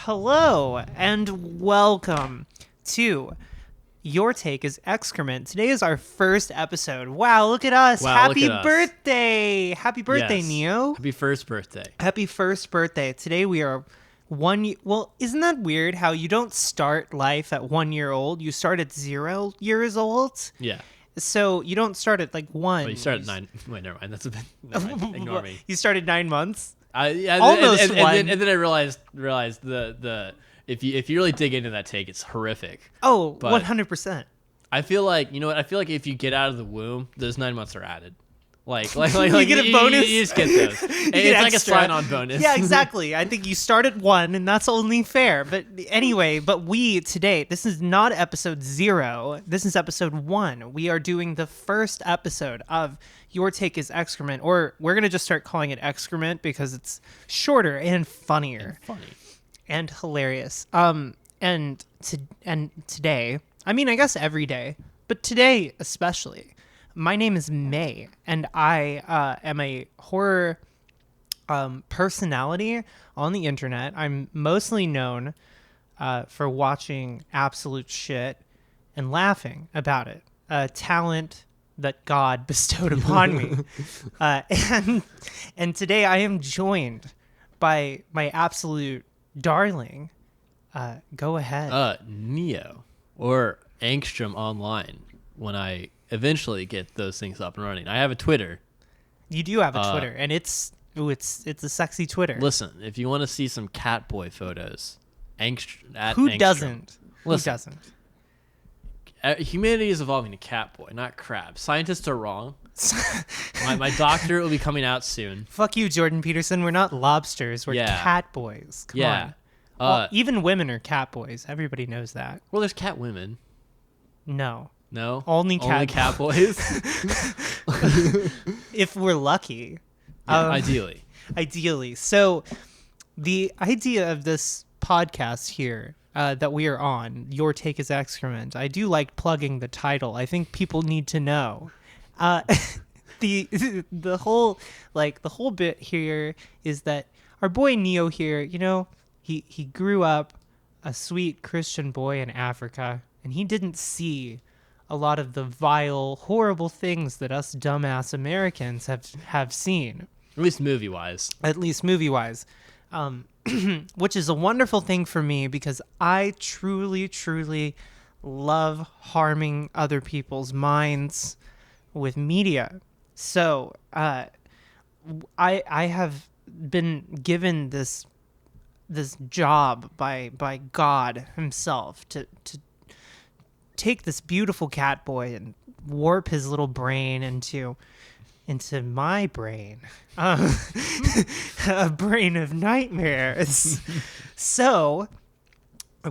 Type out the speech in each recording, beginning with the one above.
Hello and welcome to Your Take is Excrement. Today is our first episode. Wow, look at us. Wow, Happy look at us. birthday. Happy birthday, Yes. Neo. Happy first birthday. Happy first birthday. Today we are well, isn't that weird how you don't start life at 1 year old? You start at 0 years old. Yeah. So you don't start at like 1. But you start at 9. Wait, never mind. That's a bit. Never mind. Ignore me. You started 9 months? Almost Almost one. And then I realized the if you really dig into that take, it's horrific. Oh, But 100%. I feel like, you know what? I feel like if you get out of the womb, those 9 months are added. Like You get a bonus? You just get those. It's like a extra. sign-on bonus. Yeah, exactly. I think you start at 1, and that's only fair. But anyway, we today, this is not episode 0. This is episode 1. We are doing the first episode of Your Take is Excrement, or we're going to just start calling it Excrement because it's shorter and funnier. Funny. And hilarious. And today, I mean, I guess every day, but today especially, my name is May, and I am a horror personality on the internet. I'm mostly known for watching absolute shit and laughing about it. A talent that God bestowed upon me. And today I am joined by my absolute darling. Go ahead. Neo or Angstrom online when I eventually get those things up and running. I have a Twitter. You do have a Twitter, and it's a sexy Twitter. Listen, if you want to see some Catboy photos, Who Angstrom. doesn't? Who Listen. doesn't? Humanity is evolving to Catboy, not crab. Scientists are wrong. my doctorate will be coming out soon. Fuck you, Jordan Peterson. We're not lobsters. We're Yeah. cat boys. Come Yeah. on. Well, even women are cat boys. Everybody knows that. Well, there's cat women. No. No? Only cat boys? If we're lucky. Ideally. Ideally. So the idea of this podcast here that we are on, Your Take is Excrement, I do like plugging the title. I think people need to know. The whole bit here is that our boy Neo here, you know, he grew up a sweet Christian boy in Africa, and he didn't see a lot of the vile, horrible things that us dumbass Americans have seen. At least movie-wise. At least movie-wise. Which is a wonderful thing for me because I truly, truly love harming other people's minds with media. So I have been given this job by God himself to take this beautiful cat boy and warp his little brain into my brain, a brain of nightmares. So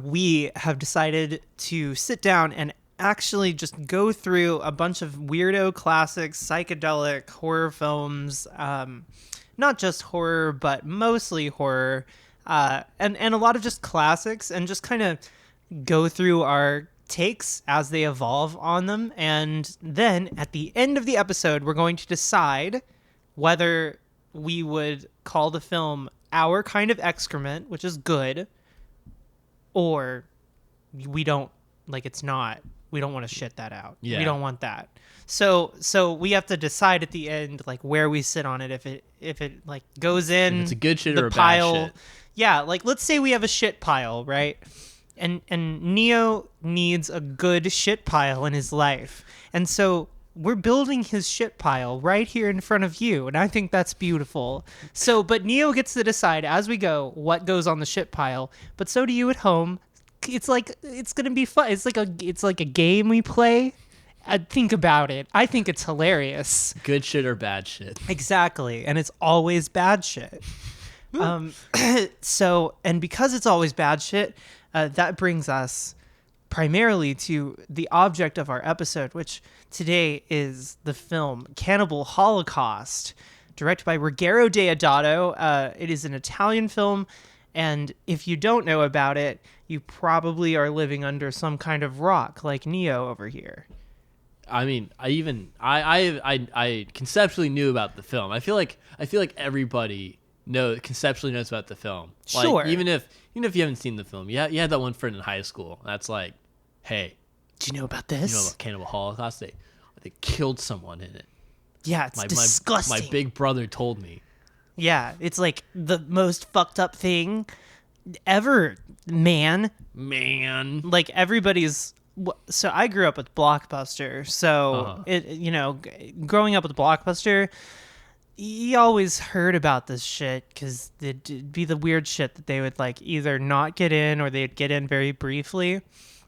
we have decided to sit down and actually just go through a bunch of weirdo classics, psychedelic horror films, not just horror, but mostly horror, and a lot of just classics, and just kind of go through our takes as they evolve on them. And then at the end of the episode, we're going to decide whether we would call the film our kind of excrement, which is good, or we don't, like, it's not, we don't want to shit that out. Yeah. We don't want that. So we have to decide at the end, like, where we sit on it. If it like goes in, If it's a good shit the or a pile, bad shit. Yeah, like, let's say we have a shit pile, right? And Neo needs a good shit pile in his life. And so we're building his shit pile right here in front of you. And I think that's beautiful. So, but Neo gets to decide as we go what goes on the shit pile. But so do you at home. It's like, it's going to be fun. It's like a game we play. Think about it. I think it's hilarious. Good shit or bad shit. Exactly. And it's always bad shit. So, and because it's always bad shit, that brings us primarily to the object of our episode, which today is the film Cannibal Holocaust, directed by Ruggero Deodato. It is an Italian film, and if you don't know about it, you probably are living under some kind of rock, like Neo over here. I mean, I conceptually knew about the film. I feel like everybody conceptually knows about the film. Sure. Like, even if you haven't seen the film, you had that one friend in high school that's like, hey, do you know about you know this? about Cannibal Holocaust? They killed someone in it. Yeah, it's disgusting. My big brother told me. Yeah, it's like the most fucked up thing ever, man. Like everybody's. So I grew up with Blockbuster. So growing up with Blockbuster, you always heard about this shit because it'd be the weird shit that they would like either not get in or they'd get in very briefly.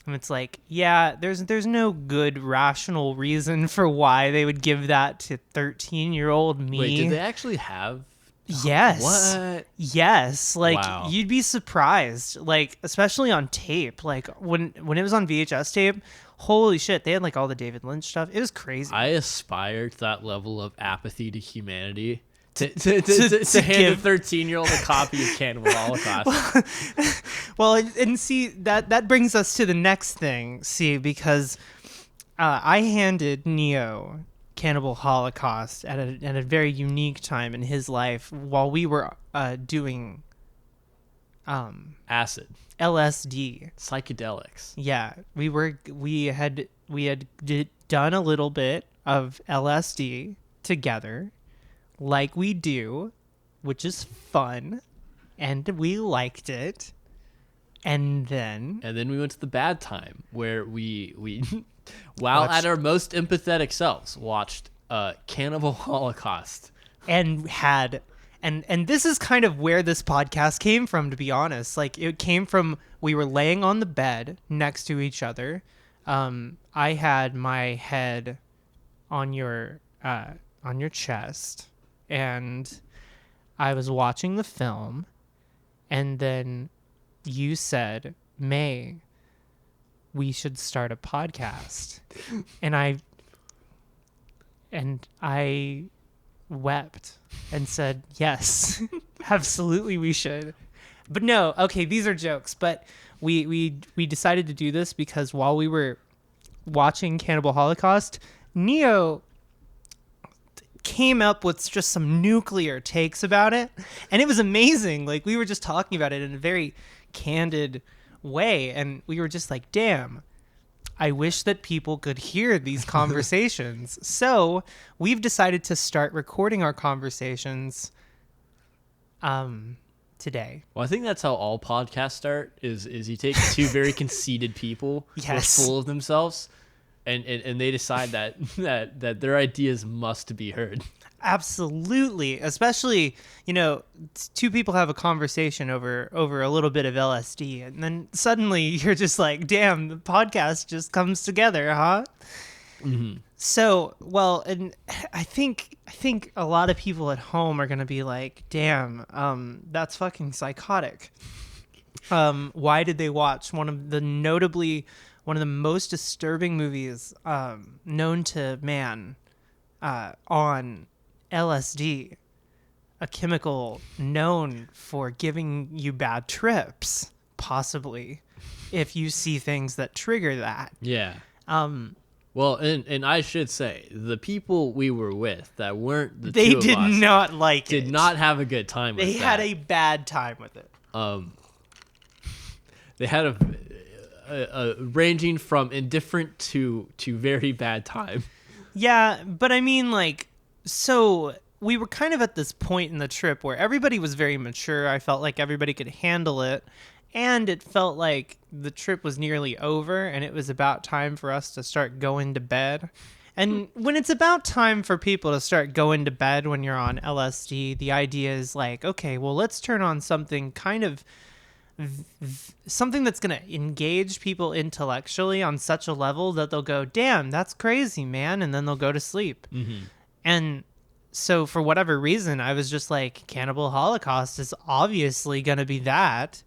And it's like, yeah, there's no good rational reason for why they would give that to 13-year-old me. Wait, did they actually have? Yes. What? Yes. Like, wow. You'd be surprised. Like, especially on tape. Like, when it was on VHS tape, holy shit, they had like all the David Lynch stuff. It was crazy. I aspire to that level of apathy to humanity. To hand a 13-year-old a copy of Cannibal Holocaust. Well, and see, that brings us to the next thing. See, because I handed Neo Cannibal Holocaust at a very unique time in his life while we were doing acid, LSD, psychedelics. Yeah, we had done a little bit of LSD together, like we do, which is fun, and we liked it. And then we went to the bad time where we while at our most empathetic selves watched Cannibal Holocaust and had and this is kind of where this podcast came from, to be honest. Like, it came from, we were laying on the bed next to each other. I had my head on your chest, and I was watching the film, and then you said, May, we should start a podcast. and I wept and said, yes, absolutely we should. But no, okay, these are jokes. But we decided to do this because while we were watching Cannibal Holocaust, Neo came up with just some nuclear takes about it, and it was amazing. Like, we were just talking about it in a very candid way, and we were just like, damn, I wish that people could hear these conversations. So we've decided to start recording our conversations today. Well, I think that's how all podcasts start, is you take two very conceited people who are full of themselves, and they decide that their ideas must be heard. Absolutely. Especially, two people have a conversation over a little bit of LSD, and then suddenly you're just like, damn, the podcast just comes together, huh? Mm-hmm. So, well, and I think a lot of people at home are going to be like, damn, that's fucking psychotic. Why did they watch one of the most disturbing movies known to man on LSD, a chemical known for giving you bad trips, possibly, if you see things that trigger that. Yeah. Well, and I should say, the people we were with that weren't the two of us did not like it. Did not have a good time with it. They had a bad time with it. They had a ranging from indifferent to very bad time. Yeah, but I mean, like, so we were kind of at this point in the trip where everybody was very mature. I felt like everybody could handle it. And it felt like the trip was nearly over and it was about time for us to start going to bed. And when it's about time for people to start going to bed when you're on LSD, the idea is like, okay, well, let's turn on something kind of something that's going to engage people intellectually on such a level that they'll go, damn, that's crazy, man. And then they'll go to sleep. Mm-hmm. And so for whatever reason, I was just like, Cannibal Holocaust is obviously going to be that.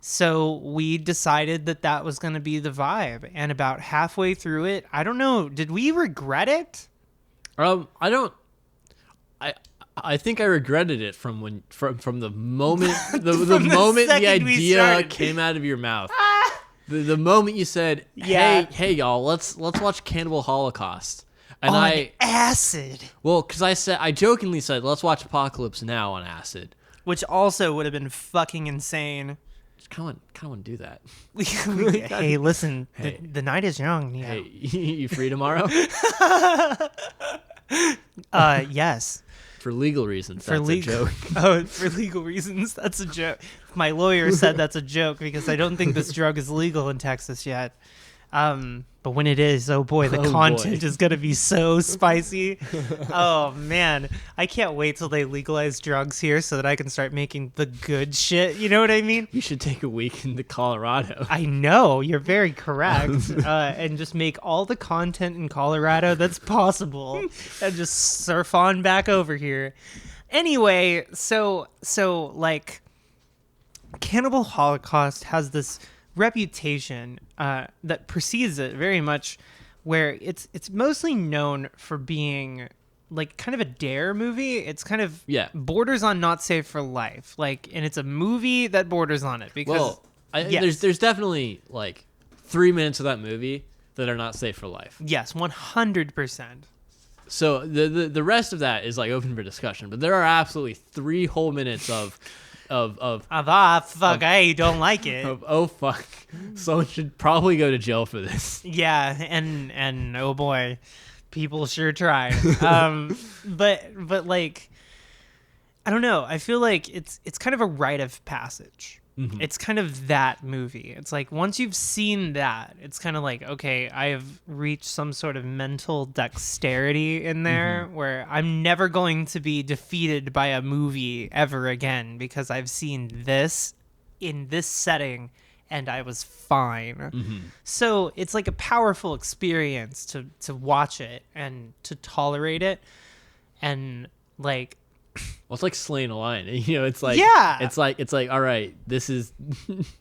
So we decided that was going to be the vibe. And about halfway through it, I don't know, did we regret it? I think I regretted it from the moment the moment the idea came out of your mouth. The moment you said, "Hey y'all, let's watch Cannibal Holocaust." And on acid. Well, cuz I jokingly said, "Let's watch Apocalypse Now on acid." which also would have been fucking insane. Just kind of want to do that. Hey, listen, Hey. the night is young. Yeah. Hey, you free tomorrow? Yes. For legal reasons, that's a joke. Oh, for legal reasons, that's a joke. My lawyer said that's a joke because I don't think this drug is legal in Texas yet. But when it is, oh boy, the content is gonna be so spicy. Oh man, I can't wait till they legalize drugs here so that I can start making the good shit. You know what I mean? You should take a week into Colorado. I know, you're very correct. And just make all the content in Colorado that's possible and just surf on back over here. Anyway, so like Cannibal Holocaust has this reputation that precedes it very much, where it's mostly known for being like kind of a dare movie. It's kind of borders on not safe for life, like, and it's a movie that borders on it because there's definitely like 3 minutes of that movie that are not safe for life. Yes, 100%. So the rest of that is like open for discussion, but there are absolutely 3 whole minutes of I don't like it. Oh fuck, someone should probably go to jail for this. Yeah, and oh boy, people sure tried. But like, I don't know. I feel like it's kind of a rite of passage. Mm-hmm. It's kind of that movie. It's like once you've seen that, it's kind of like, okay, I have reached some sort of mental dexterity in there where I'm never going to be defeated by a movie ever again because I've seen this in this setting and I was fine. Mm-hmm. So it's like a powerful experience to watch it and to tolerate it. And like, well, it's like slaying a lion. You know, it's like it's like all right, this is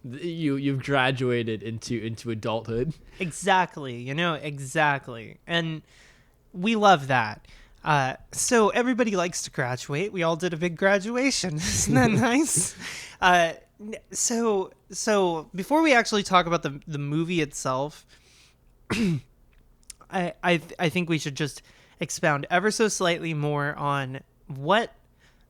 you've graduated into adulthood. Exactly, you know, exactly. And we love that. So everybody likes to graduate. We all did a big graduation. Isn't that nice? So before we actually talk about the movie itself, I think we should just expound ever so slightly more on what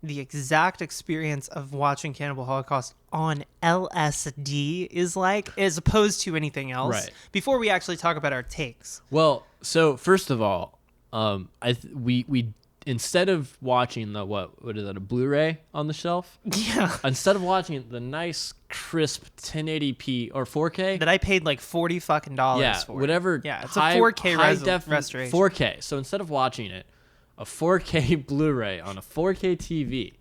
the exact experience of watching Cannibal Holocaust on LSD is like, as opposed to anything else. Right. Before we actually talk about our takes. Well, so first of all, we instead of watching the what is that, a Blu-ray on the shelf? Yeah. Instead of watching the nice crisp 1080p or 4K that I paid like $40 fucking for. Whatever. Yeah, it's a 4K restoration. 4K. So instead of watching it, a 4K Blu-ray on a 4K TV,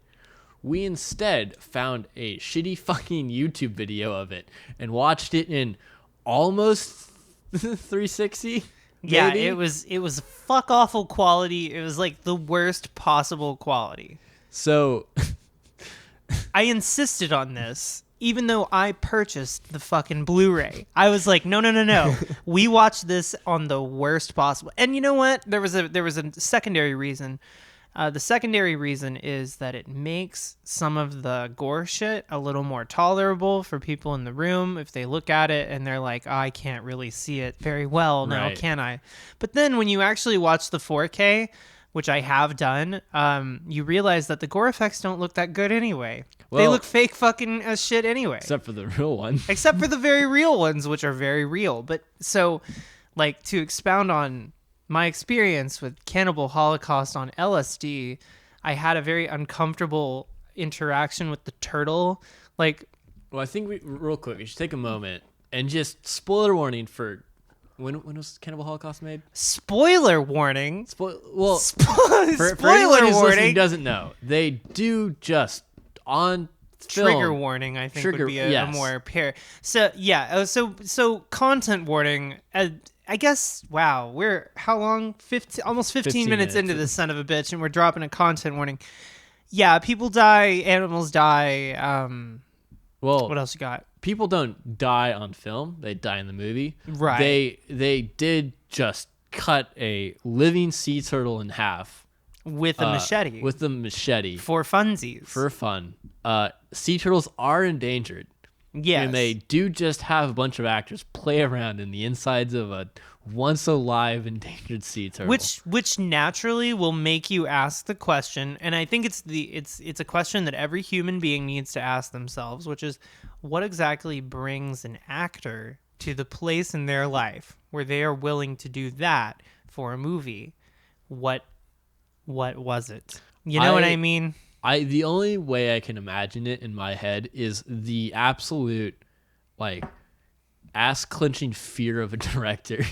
we instead found a shitty fucking YouTube video of it and watched it in almost 360. Yeah, maybe? it was fuck awful quality. It was like the worst possible quality. So I insisted on this, even though I purchased the fucking Blu-ray. I was like, no. We watched this on the worst possible. And you know what? There was a secondary reason. The secondary reason is that it makes some of the gore shit a little more tolerable for people in the room if they look at it and they're like, oh, I can't really see it very well now, right. Can I? But then when you actually watch the 4K, which I have done, you realize that the gore effects don't look that good anyway. They look fake fucking as shit anyway. Except for the real one. Except for the very real ones, which are very real. But so, like, to expound on my experience with Cannibal Holocaust on LSD, I had a very uncomfortable interaction with the turtle. Like, well, I think real quick, we should take a moment and just spoiler warning for when was Cannibal Holocaust made? Spoiler warning. For Spoiler anyone who's listening warning. who doesn't know, they do just on film. Trigger warning, I think, would be a more pair. So yeah, so content warning. I guess, wow, we're how long? Almost 15 minutes into this son of a bitch, and we're dropping a content warning. Yeah, people die, animals die. Well, what else you got? People don't die on film; they die in the movie. Right. They did just cut a living sea turtle in half with a machete. With the machete for funsies. For fun. Sea turtles are endangered. Yes. And they do just have a bunch of actors play around in the insides of a once alive endangered sea turtle. Which naturally will make you ask the question, and I think it's a question that every human being needs to ask themselves, which is what exactly brings an actor to the place in their life where they are willing to do that for a movie? What was it? You know what I mean? The only way I can imagine it in my head is the absolute, like, ass-clenching fear of a director.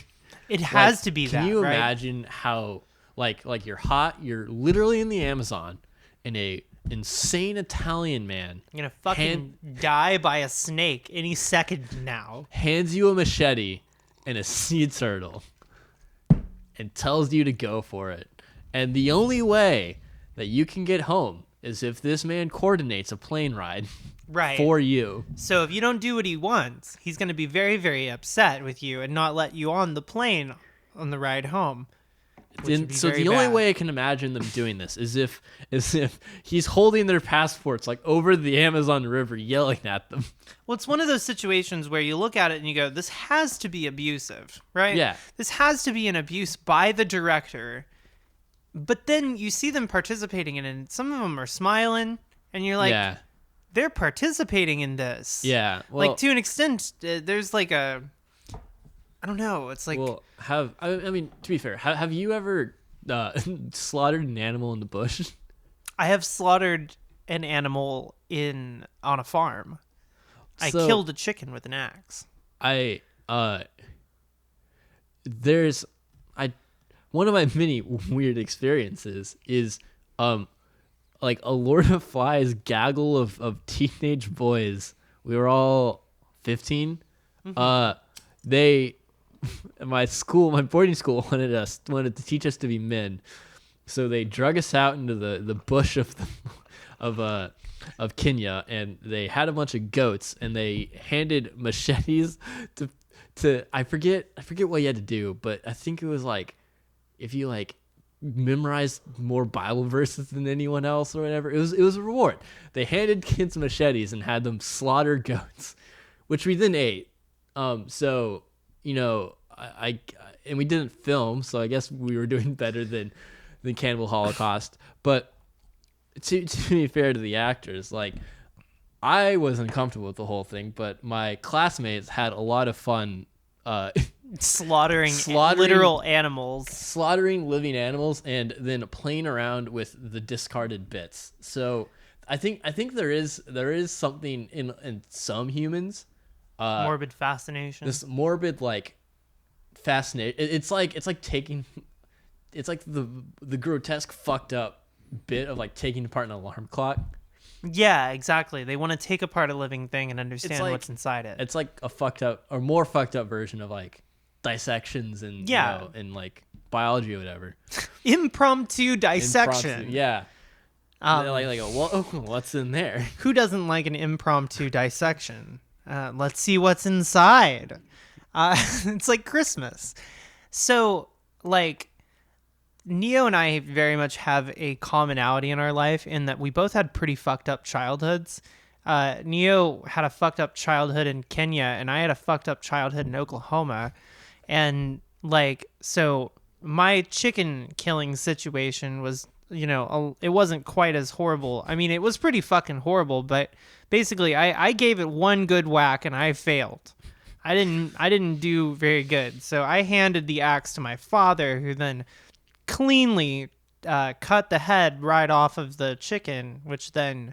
It has to be that, right? Can you imagine how, like you're hot, you're literally in the Amazon, and a insane Italian man... You're gonna fucking die by a snake any second now. Hands you a machete and a sea turtle and tells you to go for it. And the only way that you can get home is if this man coordinates a plane ride for you. So if you don't do what he wants, he's going to be very, very upset with you and not let you on the plane on the ride home. So the only way I can imagine them doing this is if he's holding their passports like over the Amazon River, yelling at them. Well, it's one of those situations where you look at it and you go, this has to be abusive, right? Yeah. This has to be an abuse by the director. But then you see them participating in it, and some of them are smiling, and you're like, they're participating in this. Yeah. Well, like, to an extent, there's like a... I don't know. It's like... Well, I mean, to be fair, have you ever slaughtered an animal in the bush? I have slaughtered an animal on a farm. I killed a chicken with an axe. One of my many weird experiences is like a Lord of Flies gaggle of teenage boys. We were all 15. My boarding school wanted to teach us to be men. So they drug us out into the bush of Kenya, and they had a bunch of goats, and they handed machetes to I forget what you had to do, but I think it was like if you like memorized more Bible verses than anyone else or whatever, it was a reward. They handed kids machetes and had them slaughter goats, which we then ate. So you know, and we didn't film, so I guess we were doing better than Cannibal Holocaust. But to be fair to the actors, like, I was uncomfortable with the whole thing, but my classmates had a lot of fun slaughtering literal animals, slaughtering living animals, and then playing around with the discarded bits. So I think there is something in some humans, morbid fascination. This morbid like fascination. It's like the grotesque fucked up bit of like taking apart an alarm clock. Yeah, exactly. They want to take apart a living thing and understand what's inside it. It's like a fucked up or more fucked up version of like dissections and and like biology or whatever. Impromptu dissection. Yeah. What's in there? Who doesn't like an impromptu dissection? Let's see what's inside. It's like Christmas. So, like, Neo and I very much have a commonality in our life in that we both had pretty fucked up childhoods. Neo had a fucked up childhood in Kenya, and I had a fucked up childhood in Oklahoma. And, like, so my chicken killing situation was, you know, it wasn't quite as horrible. I mean, it was pretty fucking horrible, but basically I gave it one good whack and I failed. I didn't do very good. So I handed the axe to my father, who then cleanly cut the head right off of the chicken, which then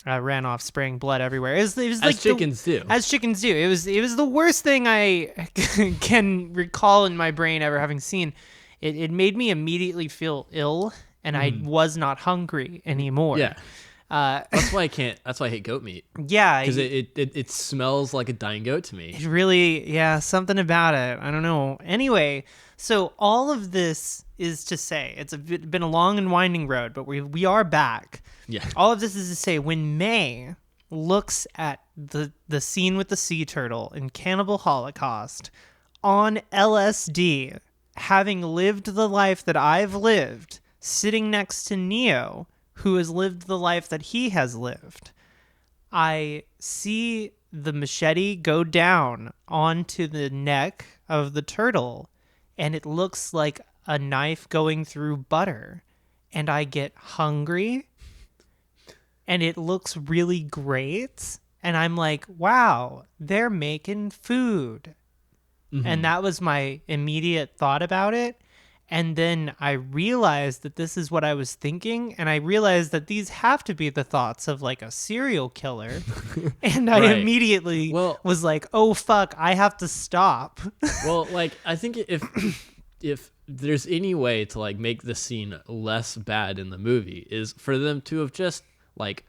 ran off, spraying blood everywhere. It was as like chickens do. As chickens do. It was the worst thing I can recall in my brain ever having seen. It made me immediately feel ill, and I was not hungry anymore. Yeah. That's why I hate goat meat. Yeah. Because it smells like a dying goat to me. It really, something about it. I don't know. Anyway, so all of this is to say, it's been a long and winding road, but we are back. Yeah. All of this is to say, when May looks at the scene with the sea turtle in Cannibal Holocaust on LSD, having lived the life that I've lived, sitting next to Neo, who has lived the life that he has lived, I see the machete go down onto the neck of the turtle, and it looks like a knife going through butter, and I get hungry, and it looks really great, and I'm like, wow, they're making food. And that was my immediate thought about it. And then I realized that this is what I was thinking, and I realized that these have to be the thoughts of like a serial killer. And I immediately was like, oh fuck, I have to stop. Well, like, I think if there's any way to like make the scene less bad in the movie is for them to have just like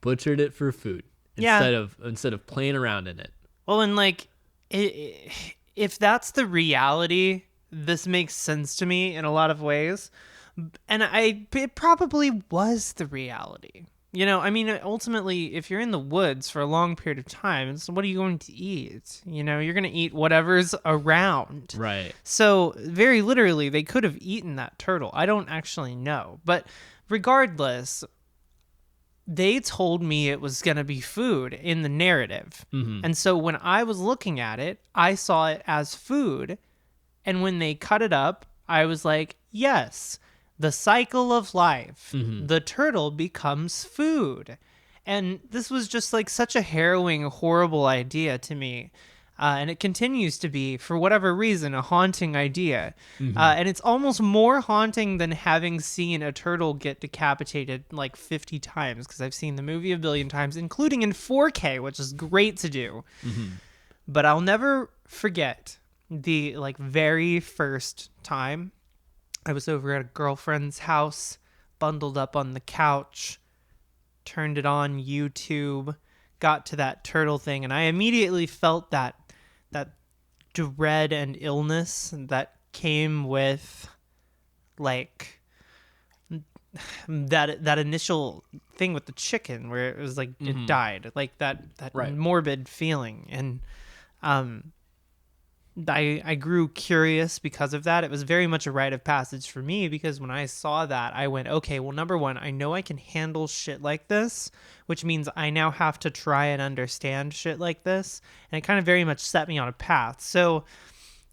butchered it for food instead of playing around in it. Well, and like if that's the reality, this makes sense to me in a lot of ways. And it probably was the reality. You know, I mean, ultimately, if you're in the woods for a long period of time, what are you going to eat? You know, you're going to eat whatever's around. Right. So very literally, they could have eaten that turtle. I don't actually know. But regardless, they told me it was going to be food in the narrative. Mm-hmm. And so when I was looking at it, I saw it as food. And when they cut it up, I was like, yes, the cycle of life. Mm-hmm. The turtle becomes food. And this was just like such a harrowing, horrible idea to me. And it continues to be, for whatever reason, a haunting idea. Mm-hmm. And it's almost more haunting than having seen a turtle get decapitated like 50 times, because I've seen the movie a billion times, including in 4K, which is great to do. Mm-hmm. But I'll never forget the like very first time I was over at a girlfriend's house, bundled up on the couch, turned it on YouTube, got to that turtle thing, and I immediately felt that dread and illness that came with like that initial thing with the chicken where it was like it died, like that morbid feeling. And I grew curious because of that. It was very much a rite of passage for me, because when I saw that, I went, okay, well, number one, I know I can handle shit like this, which means I now have to try and understand shit like this. And it kind of very much set me on a path. So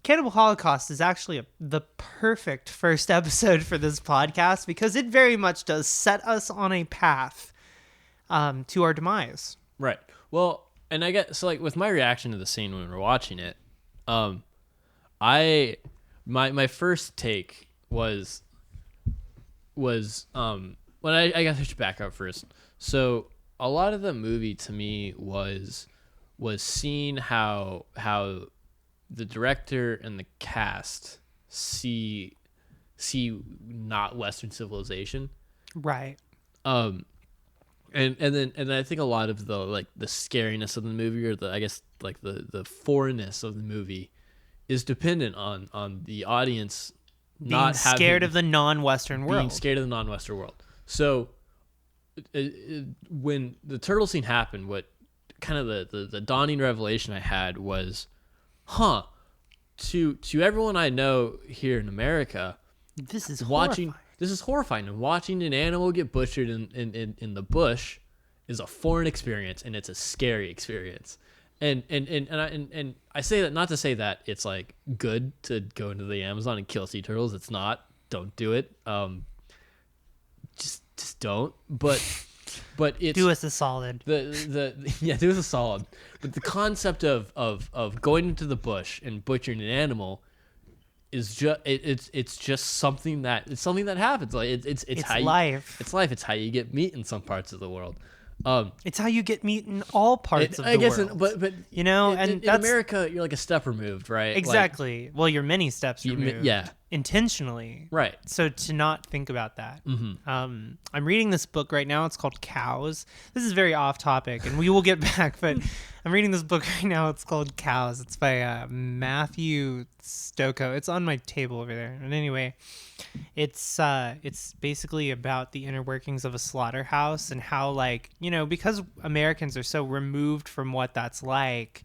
Cannibal Holocaust is actually the perfect first episode for this podcast, because it very much does set us on a path to our demise. Right. Well, and I guess, so like with my reaction to the scene when we were watching it, my first take was when I guess I should back up first. So a lot of the movie to me was seeing how the director and the cast see not Western civilization. Right. And then I think a lot of the scariness of the movie, or the foreignness of the movie, is dependent on the audience being scared of the non-Western world. Being scared of the non-Western world. So when the turtle scene happened, what kind of the dawning revelation I had was, to everyone I know here in America, this is horrifying. This is horrifying, and watching an animal get butchered in the bush is a foreign experience, and it's a scary experience. And I say that not to say that it's like good to go into the Amazon and kill sea turtles. It's not. Don't do it. Just don't. But it's, do us a solid. Do us a solid. But the concept of going into the bush and butchering an animal is just it's just something that happens. Like it's how life. It's life. It's how you get meat in some parts of the world. It's how you get meat in all parts of the world. But you know, in America, you're like a step removed, right? Exactly. Well, you're many steps removed. Yeah. Intentionally. Right. So to not think about that. Mm-hmm. I'm reading this book right now. It's called Cows. This is very off topic, and we will get back, but I'm reading this book right now. It's called Cows. It's by Matthew Stocco. It's on my table over there. And anyway, it's basically about the inner workings of a slaughterhouse, and how, like, you know, because Americans are so removed from what that's like,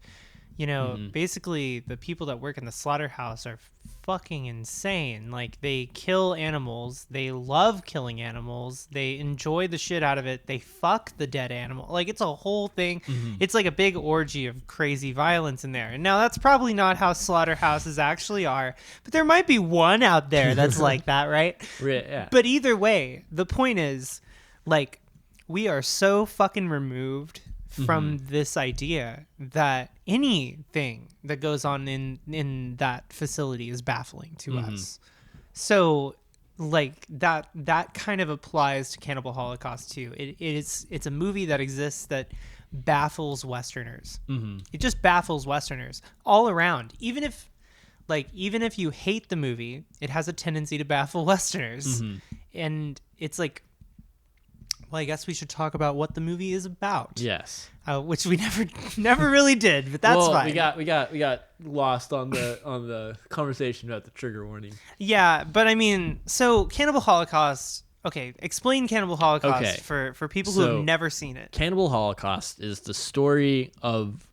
basically the people that work in the slaughterhouse are fucking insane. Like, they kill animals. They love killing animals. They enjoy the shit out of it. They fuck the dead animal. Like, it's a whole thing. It's like a big orgy of crazy violence in there. And now that's probably not how slaughterhouses actually are, but there might be one out there that's like that, right? Yeah. But either way, the point is, like, we are so fucking removed from this idea that anything that goes on in that facility is baffling to us. So, like, that kind of applies to Cannibal Holocaust too. It's a movie that exists that baffles Westerners. It just baffles Westerners all around. Even if you hate the movie, it has a tendency to baffle Westerners. And it's like, well, I guess we should talk about what the movie is about. Yes. Which we never really did, but that's fine. We got lost on the conversation about the trigger warning. Yeah, but I mean, so Cannibal Holocaust. Okay, explain Cannibal Holocaust for people who have never seen it. Cannibal Holocaust is the story of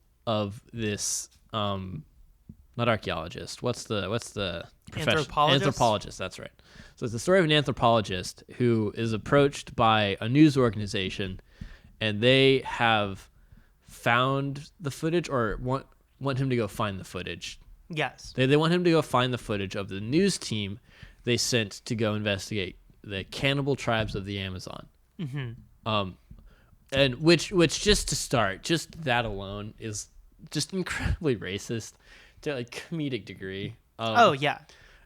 this not archaeologist. What's the profession? Anthropologist. That's right. So it's the story of an anthropologist who is approached by a news organization, and they have found the footage, or want him to go find the footage. Yes. They want him to go find the footage of the news team they sent to go investigate the cannibal tribes of the Amazon. And which just to start, just that alone is just incredibly racist to a comedic degree. Oh yeah.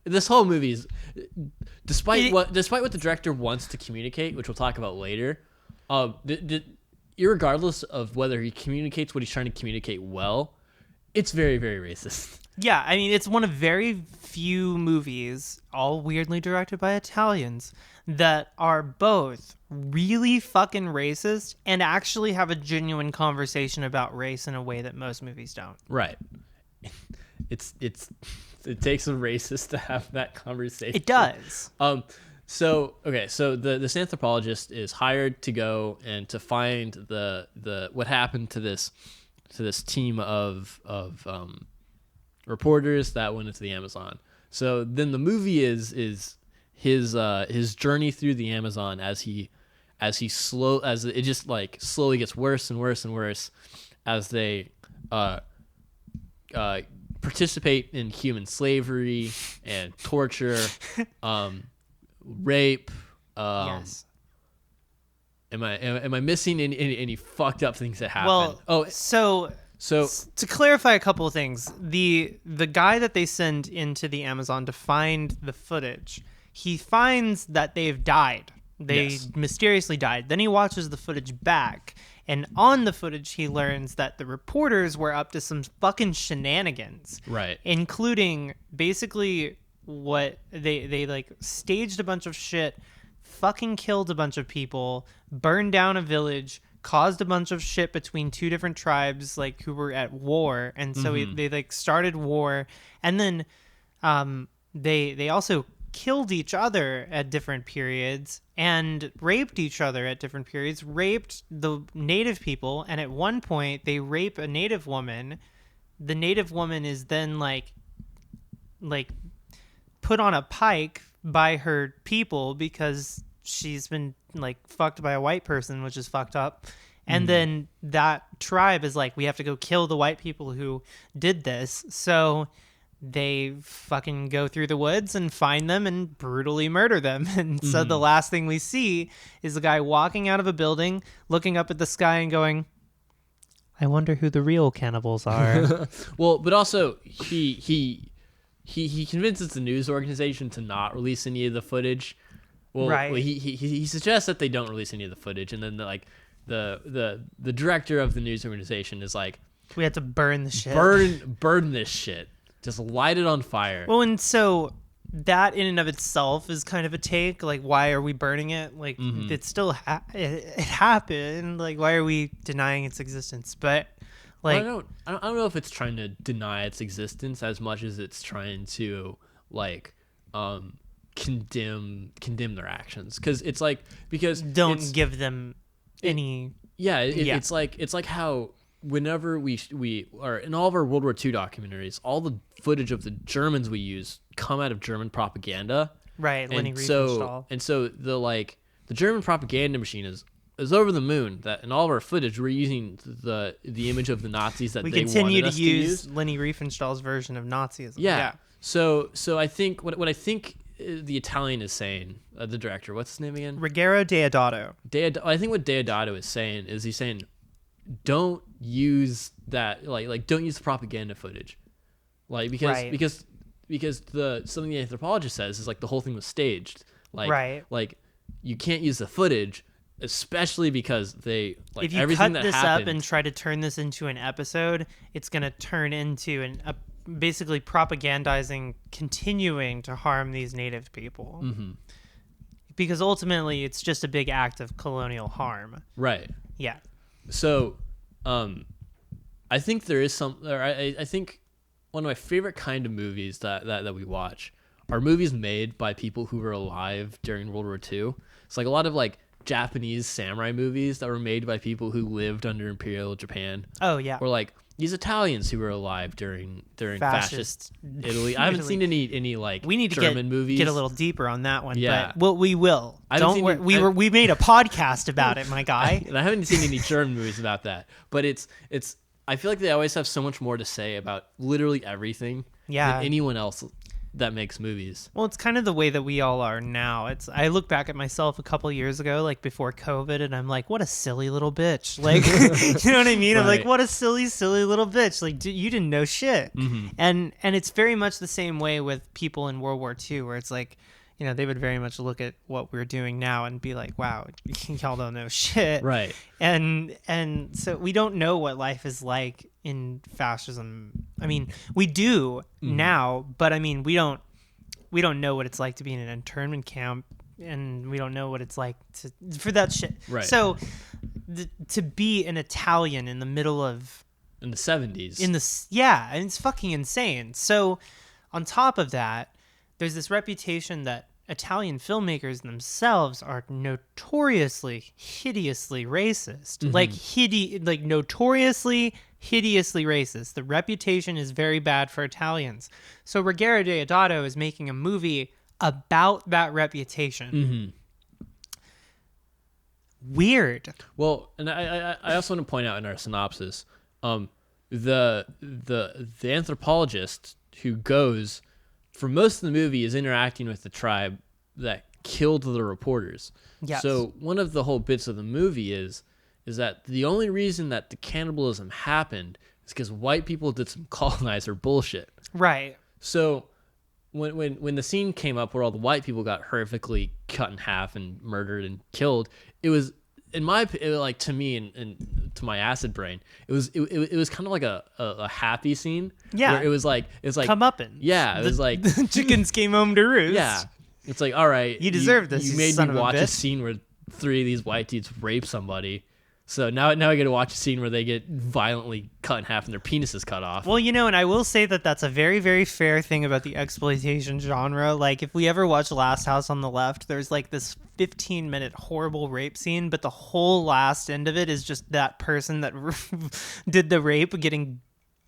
This whole movie is, despite what the director wants to communicate, which we'll talk about later, irregardless of whether he communicates what he's trying to communicate well, it's very, very racist. Yeah, I mean, it's one of very few movies, all weirdly directed by Italians, that are both really fucking racist and actually have a genuine conversation about race in a way that most movies don't. Right. It takes a racist to have that conversation. It does. So this anthropologist is hired to go and to find the what happened to this team of reporters that went into the Amazon. So then the movie is his journey through the Amazon as it just like slowly gets worse and worse and worse as they participate in human slavery and torture, rape. Yes. Am I missing any fucked up things that happen? Well, so to clarify a couple of things, the guy that they send into the Amazon to find the footage, he finds that they've died. They mysteriously died. Then he watches the footage back, and on the footage he learns that the reporters were up to some fucking shenanigans. Right. Including basically what they like staged a bunch of shit, fucking killed a bunch of people, burned down a village, caused a bunch of shit between two different tribes like who were at war, and so they like started war, and then they also killed each other at different periods and raped each other at different periods, raped the native people, and at one point they rape a native woman. The native woman is then like put on a pike by her people because she's been like fucked by a white person, which is fucked up. And then that tribe is like, we have to go kill the white people who did this. So they fucking go through the woods and find them and brutally murder them. And so the last thing we see is the guy walking out of a building, looking up at the sky and going, I wonder who the real cannibals are. Well, but also he convinces the news organization to not release any of the footage. Well, right. He suggests that they don't release any of the footage, and then the director of the news organization is like, we have to burn the shit. Burn this shit. Just light it on fire. Well, and so that in and of itself is kind of a take. Like, why are we burning it? Like, it still it happened. Like, why are we denying its existence? But like, I don't know if it's trying to deny its existence as much as it's trying to like condemn their actions, because don't give them any. It's like how whenever we are in all of our World War II documentaries, all the footage of the Germans we use come out of German propaganda. Right, Leni And Riefenstahl. so the German propaganda machine is over the moon. That in all of our footage, we're using the image of the Nazis that We they continue wanted to us use Leni Riefenstahl's version of Nazism. Yeah. So I think what I think the Italian is saying, the director, what's his name again? Ruggero Deodato. I think what Deodato is saying is he's saying, don't use that, like don't use the propaganda footage, like because something the anthropologist says is like the whole thing was staged, like you can't use the footage, especially because they like if you everything cut that this happened. up and try to turn this into an episode, it's going to turn into basically propagandizing, continuing to harm these native people. Mm-hmm. Because ultimately, it's just a big act of colonial harm. Right. Yeah. So, I think there is I think one of my favorite kind of movies that we watch are movies made by people who were alive during World War II. It's like a lot of like Japanese samurai movies that were made by people who lived under Imperial Japan. Oh yeah. Or like these Italians who were alive during fascist Italy. I haven't seen any like we need German to movies. Get a little deeper on that one. Yeah. But we will. Don't worry. We made a podcast about it, my guy. And I haven't seen any German movies about that. But it's I feel like they always have so much more to say about literally everything than anyone else that makes movies. Well, it's kind of the way that we all are now. I look back at myself a couple years ago, like before COVID, and I'm like, what a silly little bitch. Like, you know what I mean? Right. I'm like, what a silly little bitch. Like, you didn't know shit. Mm-hmm. And it's very much the same way with people in World War II, where it's like, you know, they would very much look at what we're doing now and be like, wow, y'all don't know shit. Right. And so we don't know what life is like in fascism. I mean, we do now, but I mean, we don't know what it's like to be in an internment camp, and we don't know what it's like for that shit. Right. So to be an Italian in the middle of in the 70s. And it's fucking insane. So on top of that, there's this reputation that Italian filmmakers themselves are notoriously hideously racist. Mm-hmm. Like notoriously hideously racist. The reputation is very bad for Italians. So Ruggero Deodato is making a movie about that reputation. Mm-hmm. Weird. Well, and I also want to point out in our synopsis, the anthropologist who goes for most of the movie is interacting with the tribe that killed the reporters. Yes. So one of the whole bits of the movie is that the only reason that the cannibalism happened is because white people did some colonizer bullshit. Right. So when the scene came up where all the white people got horrifically cut in half and murdered and killed, it was, in my opinion, like to me and to my acid brain, it was kind of like a happy scene. Yeah. Where it was like comeuppance. Yeah. It was like the chickens came home to roost. Yeah. It's like, all right, you deserve this. You made me watch a scene where 3 of these white dudes rape somebody. So now I get to watch a scene where they get violently cut in half and their penises cut off. Well, you know, and I will say that that's a very, very fair thing about the exploitation genre. Like, if we ever watch Last House on the Left, there's like this 15-minute horrible rape scene, but the whole last end of it is just that person that did the rape getting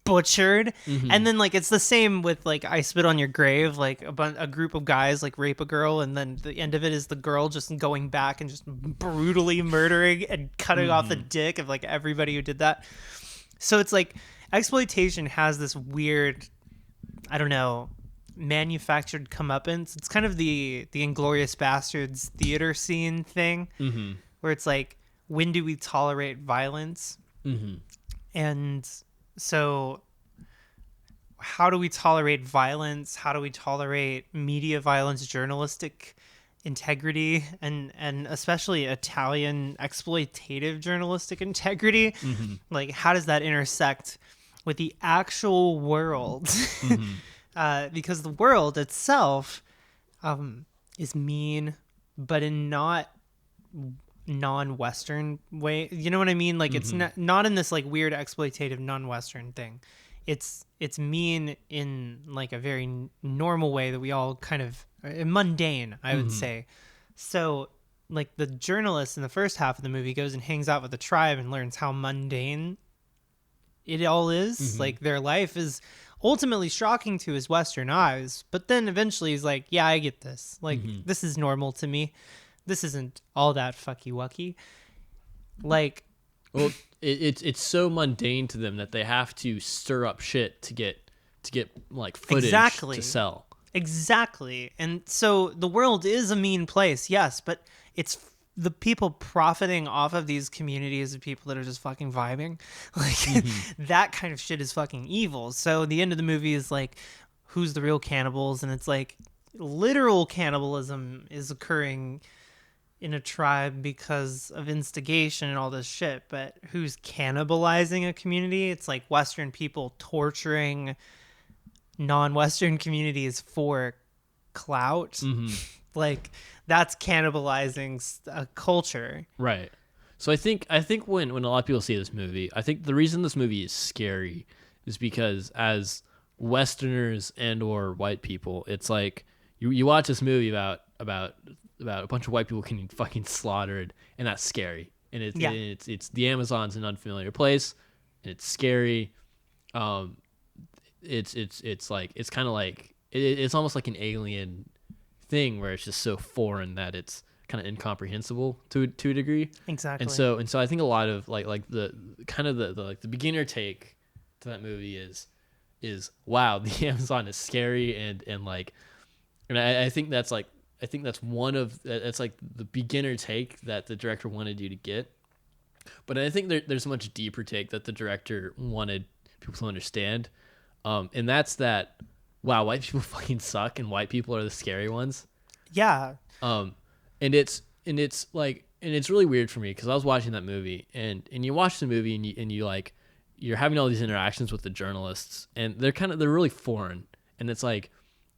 butchered. Mm-hmm. And then like it's the same with like I Spit on Your Grave, like a group of guys like rape a girl, and then the end of it is the girl just going back and just brutally murdering and cutting off the dick of like everybody who did that. So it's like exploitation has this weird, I don't know, manufactured comeuppance. It's kind of the Inglourious Bastards theater scene thing, where it's like, when do we tolerate violence? And so how do we tolerate violence? How do we tolerate media violence, journalistic integrity, and especially Italian exploitative journalistic integrity? Like, how does that intersect with the actual world? Because the world itself is mean, but in not non-Western way. You know what I mean? Like, it's not in this like weird exploitative non-Western thing. It's mean in like a very normal way that we all kind of mundane, I would say. So like the journalist in the first half of the movie goes and hangs out with the tribe and learns how mundane it all is. Mm-hmm. Like, their life is ultimately shocking to his Western eyes, but then eventually he's like, yeah, I get this. Like, this is normal to me. This isn't all that fucky wucky. Like, well, it's so mundane to them that they have to stir up shit to get like footage to sell. Exactly. And so the world is a mean place, yes, but it's the people profiting off of these communities of people that are just fucking vibing. Like, that kind of shit is fucking evil. So the end of the movie is like, who's the real cannibals? And it's like, literal cannibalism is occurring in a tribe because of instigation and all this shit. But who's cannibalizing a community? It's like Western people torturing non-Western communities for clout. Like, that's cannibalizing a culture. Right. So I think when a lot of people see this movie, I think the reason this movie is scary is because as Westerners and or white people, it's like you watch this movie about a bunch of white people getting fucking slaughtered, and that's scary. And it's the Amazon's an unfamiliar place, and it's scary. It's like it's kind of like it's almost like an alien thing where it's just so foreign that it's kind of incomprehensible to a degree. Exactly. And so I think a lot of like the kind of the beginner take to that movie is wow, the Amazon is scary and like, and I think that's like one of that's like the beginner take that the director wanted you to get. But I think there's a much deeper take that the director wanted people to understand. And that's that, wow, white people fucking suck and white people are the scary ones. Yeah. And it's really weird for me because I was watching that movie and you watch the movie and you like, you're having all these interactions with the journalists and they're really foreign. And it's like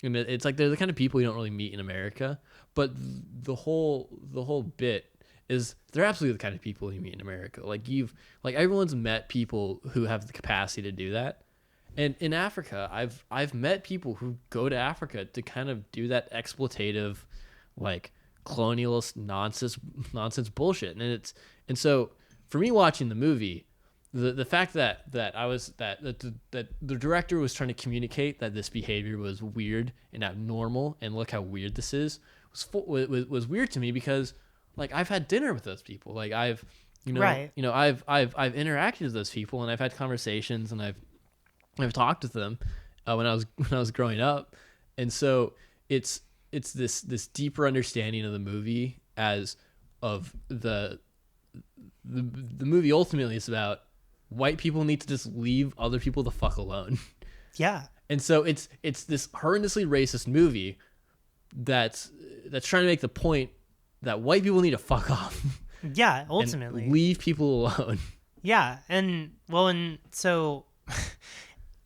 they're the kind of people you don't really meet in America, but the whole bit is they're absolutely the kind of people you meet in America. Like everyone's met people who have the capacity to do that. And in Africa, I've met people who go to Africa to kind of do that exploitative, like colonialist nonsense bullshit. And so for me watching the movie, the fact that the director was trying to communicate that this behavior was weird and abnormal and look how weird this is was weird to me because like I've had dinner with those people. Like I've interacted with those people and I've had conversations and I've talked with them when I was growing up, and so it's this deeper understanding of the movie as of the movie ultimately is about white people need to just leave other people the fuck alone. Yeah. And so it's this horrendously racist movie that's trying to make the point that white people need to fuck off. Yeah, ultimately. And leave people alone. Yeah, and so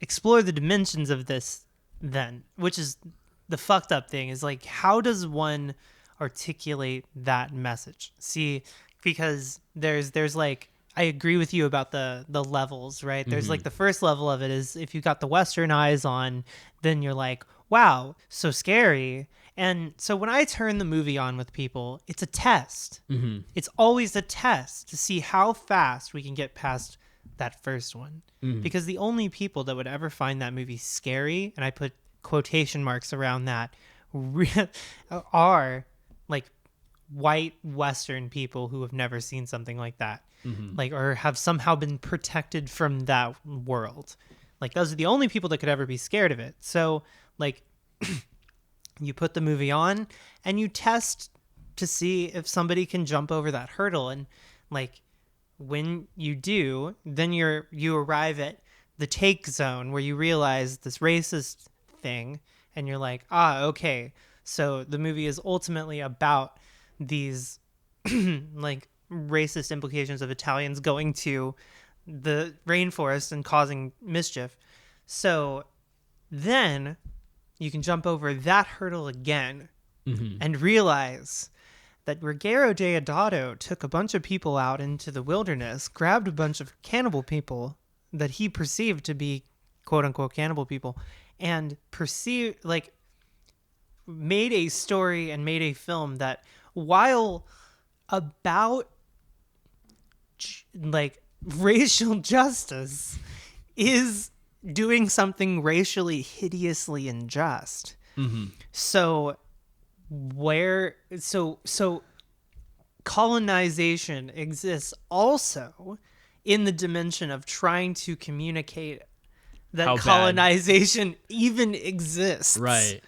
explore the dimensions of this then, which is the fucked up thing is like, how does one articulate that message? See, because there's like, I agree with you about the levels, right? There's like the first level of it is if you got the Western eyes on, then you're like, wow, so scary. And so when I turn the movie on with people, it's a test. It's always a test to see how fast we can get past that first one. Because the only people that would ever find that movie scary, and I put quotation marks around that, are like white Western people who have never seen something like that. Like, or have somehow been protected from that world. Like, those are the only people that could ever be scared of it. So like you put the movie on and you test to see if somebody can jump over that hurdle. And like, when you do, then you arrive at the take zone where you realize this racist thing and you're like, okay. So the movie is ultimately about these like racist implications of Italians going to the rainforest and causing mischief. So then you can jump over that hurdle again and realize that Ruggero Deodato took a bunch of people out into the wilderness, grabbed a bunch of cannibal people that he perceived to be quote unquote cannibal people, and made a story and made a film that, while about like racial justice, is doing something racially hideously unjust. So so colonization exists also in the dimension of trying to communicate that How colonization even exists. Right.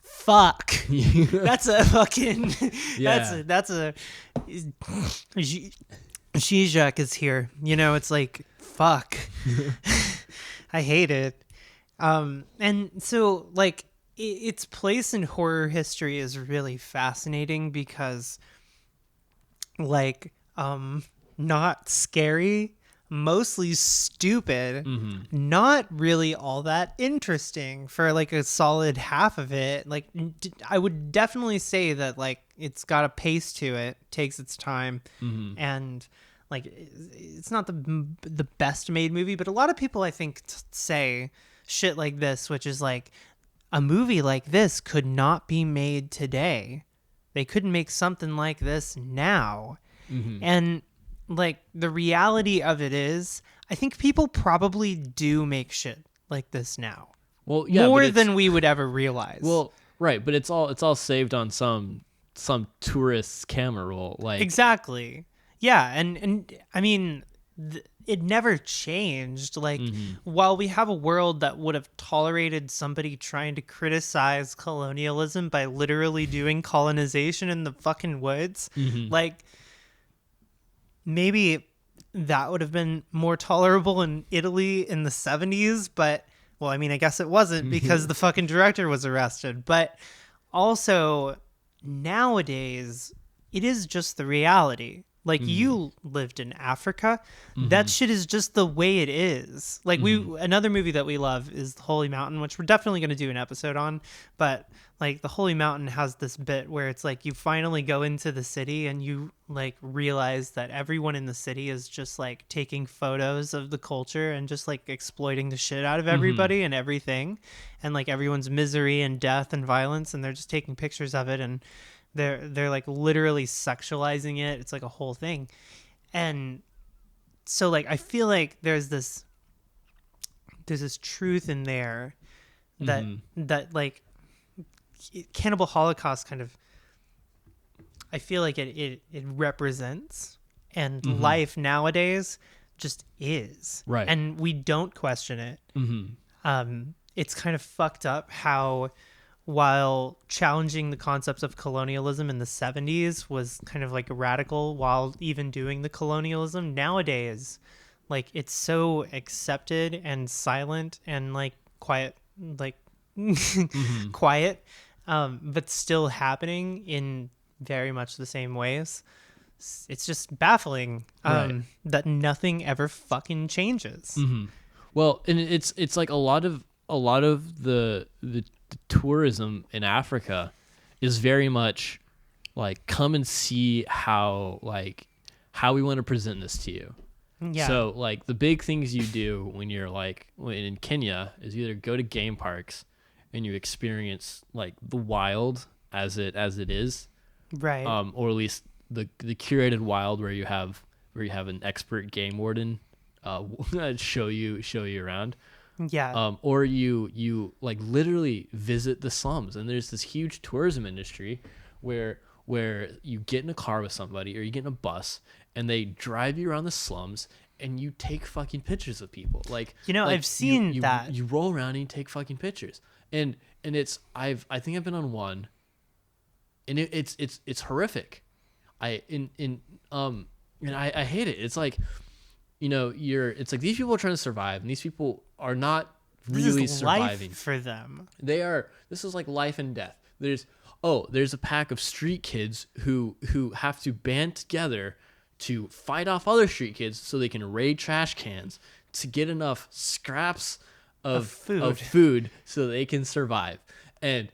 Fuck. That's a fucking Yeah. that's a Zizek is here. It's like fuck. I hate it. And so like its place in horror history is really fascinating because like not scary, mostly stupid, not really all that interesting for like a solid half of it. Like I would definitely say that like it's got a pace to it, takes its time, and like it's not the best made movie, but a lot of people I think say shit like this, which is like a movie like this could not be made today. They couldn't make something like this now. And like the reality of it is, I think people probably do make shit like this now. Well, yeah, more than we would ever realize. Well, right, but it's all saved on some tourist's camera roll, like exactly. Yeah, and I mean, it never changed. Like, while we have a world that would have tolerated somebody trying to criticize colonialism by literally doing colonization in the fucking woods, like, maybe that would have been more tolerable in Italy in the 70s, but, well, I mean, I guess it wasn't because the fucking director was arrested. But also, nowadays, it is just the reality. Like, you lived in Africa. That shit is just the way it is. Like, another movie that we love is The Holy Mountain, which we're definitely going to do an episode on. But, like, The Holy Mountain has this bit where it's like you finally go into the city and you, like, realize that everyone in the city is just, like, taking photos of the culture and just, like, exploiting the shit out of everybody and everything. And, like, everyone's misery and death and violence, and they're just taking pictures of it, and they're like literally sexualizing it. It's like a whole thing. And so like I feel like there's this truth in there that that like Cannibal Holocaust kind of, I feel like it represents, and life nowadays just is. Right. And we don't question it. It's kind of fucked up how, while challenging the concepts of colonialism in the 70s was kind of like radical while even doing the colonialism, nowadays, like, it's so accepted and silent and like quiet, like quiet, but still happening in very much the same ways. It's just baffling that nothing ever fucking changes. Well, and it's like a lot of the tourism in Africa is very much like, come and see how we want to present this to you. Yeah. So like the big things you do when you're like in Kenya is you either go to game parks and you experience like the wild as it is, right? Or at least the curated wild where you have an expert game warden show you around. Yeah. Or you like literally visit the slums, and there's this huge tourism industry where you get in a car with somebody or you get in a bus and they drive you around the slums and you take fucking pictures of people. Like, I've seen that. You roll around and you take fucking pictures. And it's I think I've been on one, and it's horrific. I hate it. It's like, it's like these people are trying to survive, and these people are not really surviving. Life for them. This is like life and death. There's a pack of street kids who have to band together to fight off other street kids so they can raid trash cans to get enough scraps of food so they can survive. And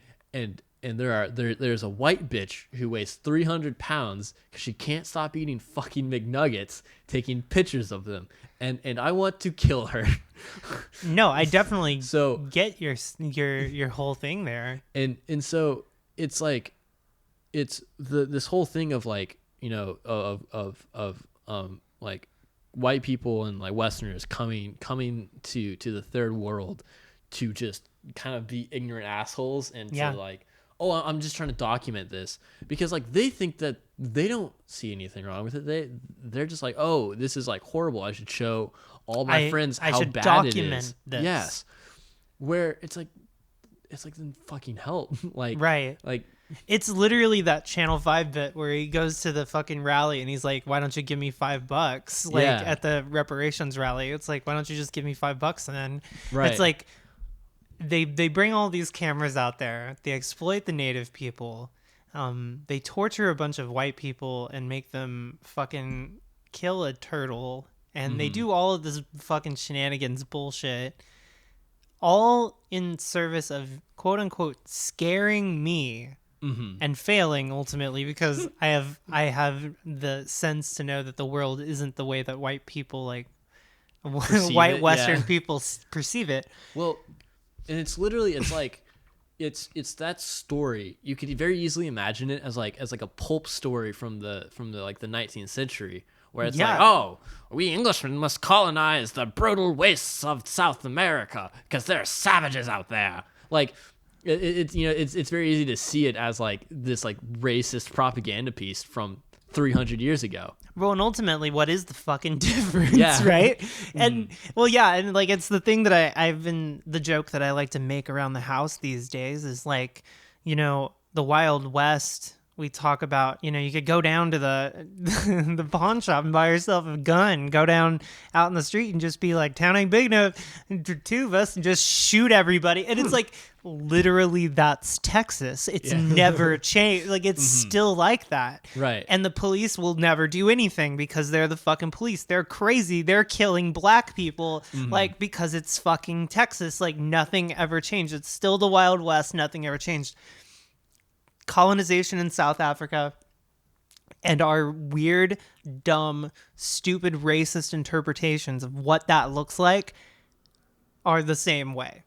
there's a white bitch who weighs 300 pounds because she can't stop eating fucking McNuggets, taking pictures of them, and I want to kill her. No, I definitely get your whole thing there. And so it's like, it's this whole thing of like, like white people and like Westerners coming to the third world to just kind of be ignorant assholes and to like, oh, I'm just trying to document this, because like they think that they don't see anything wrong with it. They're just like, oh, this is like horrible. I should show all my friends how bad it is. This. Yes. Where it's like then fucking help. Like, right. Like, it's literally that Channel 5 bit where he goes to the fucking rally and he's like, why don't you give me $5? Like at the reparations rally. It's like, why don't you just give me $5? And then it's like, they bring all these cameras out there. They exploit the native people. They torture a bunch of white people and make them fucking kill a turtle. And they do all of this fucking shenanigans bullshit, all in service of quote unquote scaring me and failing ultimately, because I have the sense to know that the world isn't the way that white people like white Western people perceive it. Well, and it's literally, it's like, it's that story. You could very easily imagine it as like a pulp story from the like the 19th century, where it's like, oh, we Englishmen must colonize the brutal wastes of South America because there are savages out there. Like, it's you know, it's very easy to see it as like this like racist propaganda piece from 300 years ago. Well, and ultimately, what is the fucking difference, right? And well, and like it's the thing that I've been, the joke that I like to make around the house these days is like, you know, the Wild West. We talk about, you know, you could go down to the the pawn shop and buy yourself a gun, go down out in the street and just be like, town ain't big enough for two of us, and just shoot everybody. And it's like, literally, that's Texas. It's never changed. Like, it's still like that. Right. And the police will never do anything because they're the fucking police. They're crazy. They're killing black people, like, because it's fucking Texas. Like, nothing ever changed. It's still the Wild West. Nothing ever changed. Colonization in South Africa and our weird, dumb, stupid, racist interpretations of what that looks like are the same way.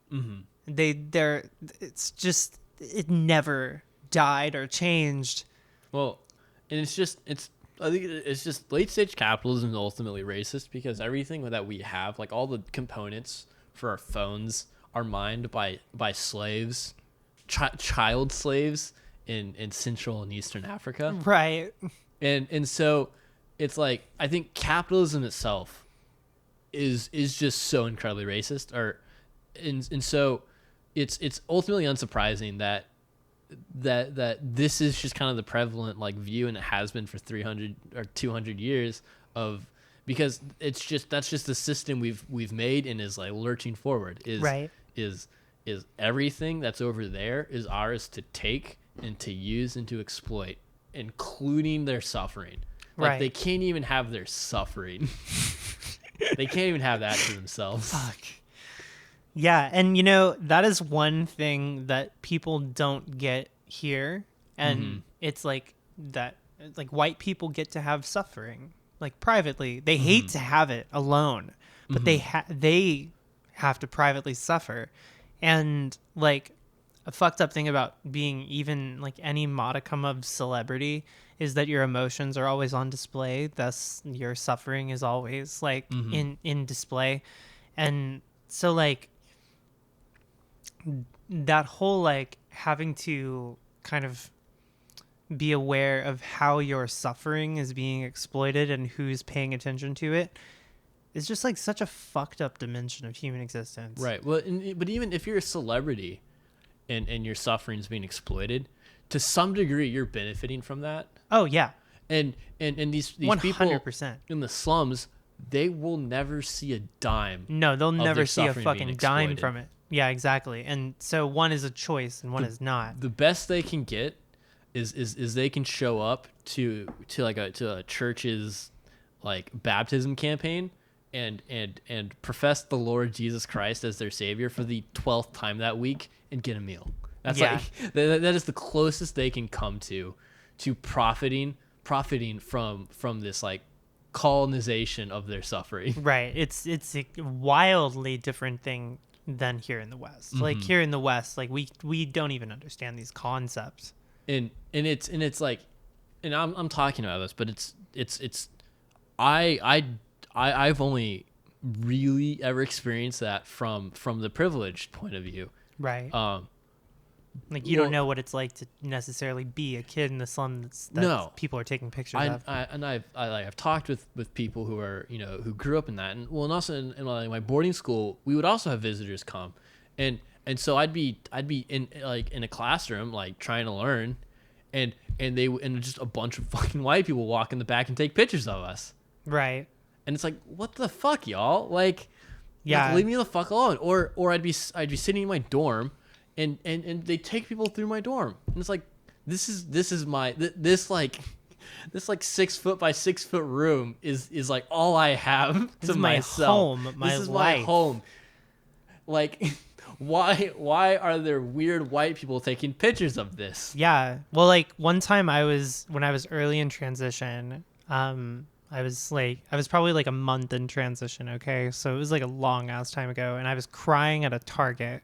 It's just, it never died or changed. Well, and I think it's just late stage capitalism is ultimately racist, because everything that we have, like all the components for our phones, are mined by slaves, child slaves in Central and Eastern Africa. Right. And so it's like, I think capitalism itself is just so incredibly racist, and so it's ultimately unsurprising that this is just kind of the prevalent like view, and it has been for 300 or 200 years because that's just the system we've made and is like lurching forward, is everything that's over there is ours to take and to use and to exploit, including their suffering. Like, they can't even have their suffering. They can't even have that to themselves. Fuck. Yeah, and you know, that is one thing that people don't get here, and it's like that, like white people get to have suffering, like privately. They hate to have it alone, but they have to privately suffer. And like, a fucked up thing about being even like any modicum of celebrity is that your emotions are always on display. Thus, your suffering is always like in display. And so like that whole like having to kind of be aware of how your suffering is being exploited and who's paying attention to it is just like such a fucked up dimension of human existence. Right. Well, but even if you're a celebrity and your suffering is being exploited, to some degree you're benefiting from that. Oh yeah. And these 100%. People in the slums, they will never see a dime. No, they'll never see a fucking dime from it. Yeah, exactly. And so one is a choice and one is not. The best they can get is they can show up to a church's like baptism campaign and profess the Lord Jesus Christ as their savior for the 12th time that week and get a meal. That's like that is the closest they can come to profiting from this like colonization of their suffering. Right. It's a wildly different thing than here in the West. Like here in the West, like we don't even understand these concepts. And it's like, and I'm talking about this, but it's I I've only really ever experienced that from the privileged point of view. Right. Like, you don't know what it's like to necessarily be a kid in the slum that people are taking pictures of. I've talked with people who are, who grew up in that, and also in like my boarding school, we would also have visitors come, and so I'd be in a classroom like trying to learn, and just a bunch of fucking white people walk in the back and take pictures of us. Right. And it's like, what the fuck, y'all? Like, leave me the fuck alone. Or I'd be sitting in my dorm. And they take people through my dorm, and it's like, this is my 6 foot by 6 foot room is like all I have to myself. Home, my life. My home. Like, why are there weird white people taking pictures of this? Yeah. Well, like one time when I was early in transition, I was probably like a month in transition. Okay, so it was like a long ass time ago, and I was crying at a Target.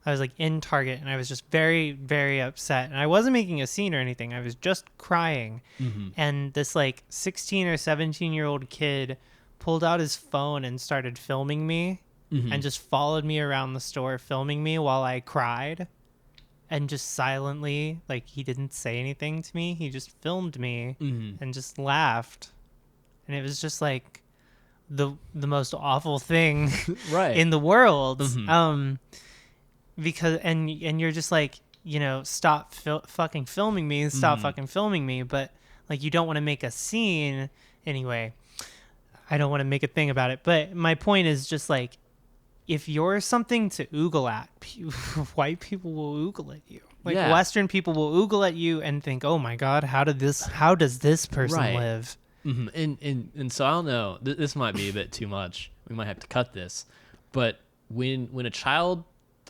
I was like in Target, and I was just very, very upset. And I wasn't making a scene or anything. I was just crying. Mm-hmm. And this like 16 or 17-year-old kid pulled out his phone and started filming me, mm-hmm. and just followed me around the store filming me while I cried. And just silently, like, he didn't say anything to me. He just filmed me, mm-hmm. and just laughed. And it was just like the most awful thing right. in the world. Mm-hmm. Because and you're just like, stop fucking filming me, stop mm-hmm. fucking filming me, but like, you don't want to make a scene anyway. I don't want to make a thing about it, but my point is just like, if you're something to oogle at, white people will oogle at you. Like, Western people will oogle at you and think, oh my God, how does this person right. live? Mm-hmm. And so I don't know, this might be a bit too much. We might have to cut this, but when a child,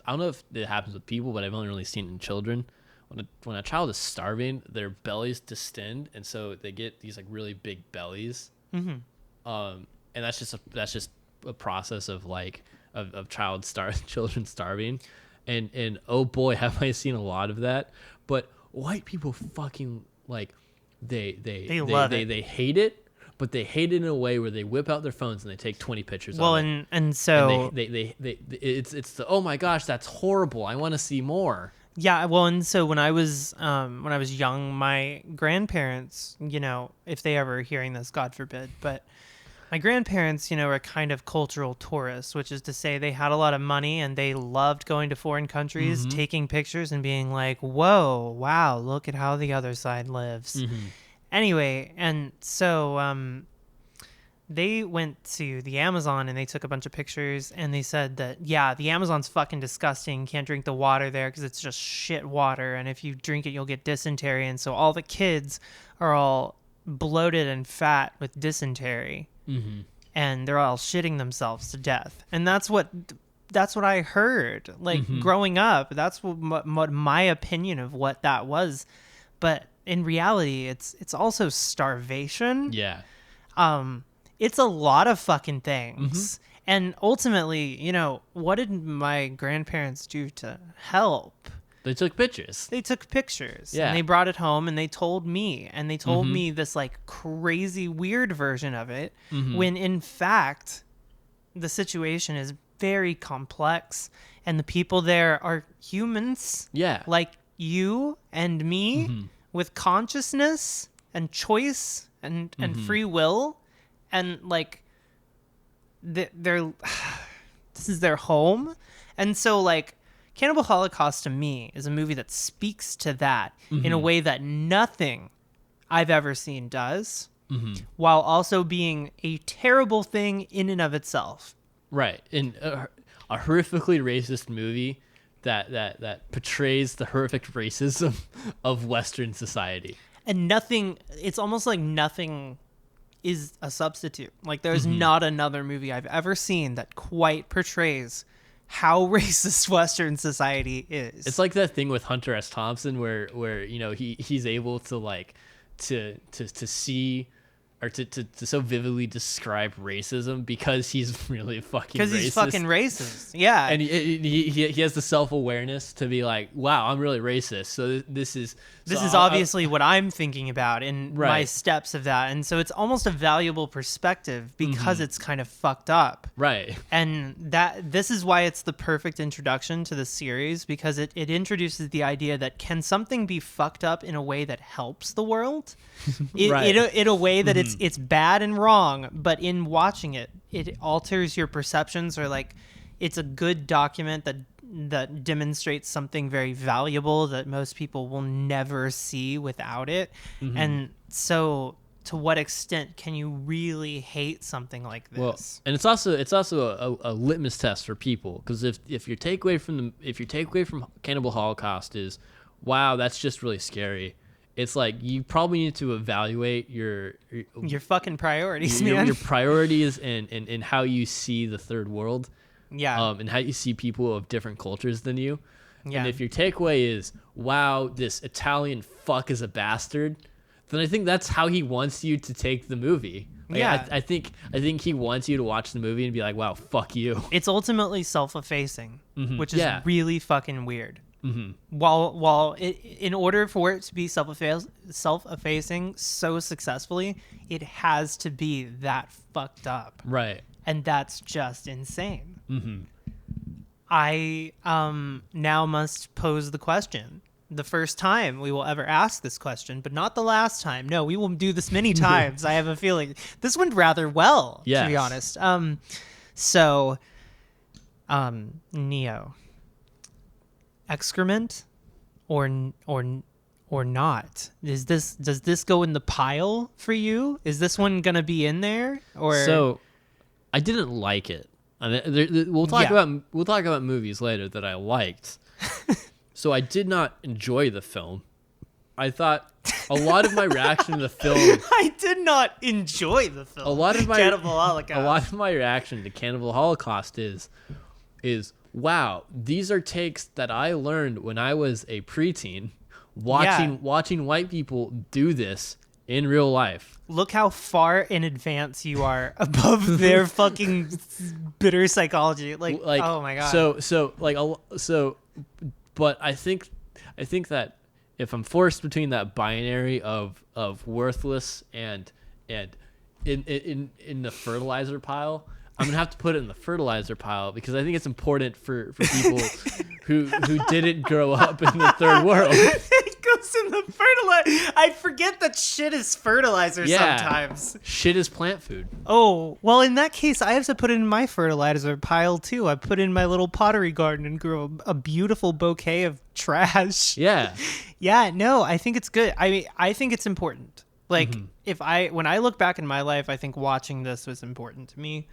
I don't know if it happens with people, but I've only really seen it in children. When a child is starving, their bellies distend, and so they get these like really big bellies. Mm-hmm. And that's just a process of like of children starving, and oh boy, have I seen a lot of that. But white people fucking like they love it. They hate it. But they hate it in a way where they whip out their phones and they take 20 pictures of it. Well, and so it's the, oh my gosh, that's horrible. I want to see more. Yeah, well, and so when I was young, my grandparents, if they ever are hearing this, God forbid, but my grandparents, are kind of cultural tourists, which is to say they had a lot of money and they loved going to foreign countries, mm-hmm. taking pictures and being like, whoa, wow, look at how the other side lives. Mm-hmm. Anyway, and so they went to the Amazon and they took a bunch of pictures, and they said that, yeah, the Amazon's fucking disgusting. Can't drink the water there because it's just shit water. And if you drink it, you'll get dysentery. And so all the kids are all bloated and fat with dysentery. Mm-hmm. And they're all shitting themselves to death. And that's what I heard. Like, mm-hmm. growing up, that's what my opinion of what that was. But in reality, it's also starvation. Yeah. It's a lot of fucking things. Mm-hmm. And ultimately, what did my grandparents do to help? They took pictures. Yeah. And they brought it home and they told me. And they told mm-hmm. me this like crazy weird version of it. Mm-hmm. When in fact, the situation is very complex. And the people there are humans. Yeah. Like you and me. Mm-hmm. With consciousness and choice and mm-hmm. free will, and like they're this is their home. And so like Cannibal Holocaust to me is a movie that speaks to that mm-hmm. in a way that nothing I've ever seen does, mm-hmm. while also being a terrible thing in and of itself. Right. In a horrifically racist movie that portrays the horrific racism of Western society. And it's almost like nothing is a substitute. Like, there's mm-hmm. not another movie I've ever seen that quite portrays how racist Western society is. It's like that thing with Hunter S. Thompson where he's able to like to see or to so vividly describe racism because he's really fucking racist. Because he's fucking racist. Yeah. And he has the self-awareness to be like, wow, I'm really racist. So this is obviously what I'm thinking about in Right. my steps of that. And so it's almost a valuable perspective because it's kind of fucked up. right. And this is why it's the perfect introduction to the series, because it introduces the idea that can something be fucked up in a way that helps the world? Right. In a way that it's bad and wrong, but in watching it alters your perceptions, or like it's a good document that demonstrates something very valuable that most people will never see without it. And so to what extent can you really hate something like this? Well, and it's also a litmus test for people, because if your takeaway from Cannibal Holocaust is, wow, that's just really scary, it's like you probably need to evaluate your fucking priorities, man. Your priorities and how you see the third world. Yeah. And how you see people of different cultures than you. Yeah. And if your takeaway is, wow, this Italian fuck is a bastard, then I think that's how he wants you to take the movie. Like, Yeah. I think he wants you to watch the movie and be like, wow, fuck you. It's ultimately self-effacing, which is Yeah. really fucking weird. While in order for it to be self-effacing so successfully, it has to be that fucked up. Right. And that's just insane. I now must pose the question. The first time we will ever ask this question, but not the last time. No, we will do this many times. I have a feeling this went rather well, to be honest. Neo, excrement or not? Does this go in the pile for you? Is this one gonna be in there? Or So I didn't like it. I mean, we'll talk about movies later that I liked. So I did not enjoy the film. I thought a lot of my reaction to the film. I did not enjoy the film. A lot of my Cannibal Holocaust. A lot of my reaction to Cannibal Holocaust is wow, these are takes that I learned when I was a preteen, watching white people do this in real life. Look how far in advance you are above their fucking bitter psychology. Like, oh my god. But I think that if I'm forced between that binary of worthless and in the fertilizer pile, I'm gonna have to put it in the fertilizer pile, because I think it's important for people who didn't grow up in the third world. It goes in the fertilizer. I forget that shit is fertilizer sometimes. Shit is plant food. Oh, well, in that case, I have to put it in my fertilizer pile too. I put it in my little pottery garden and grow a beautiful bouquet of trash. Yeah. Yeah, no, I think it's good. I mean, I think it's important. Like, when I look back in my life, I think watching this was important to me.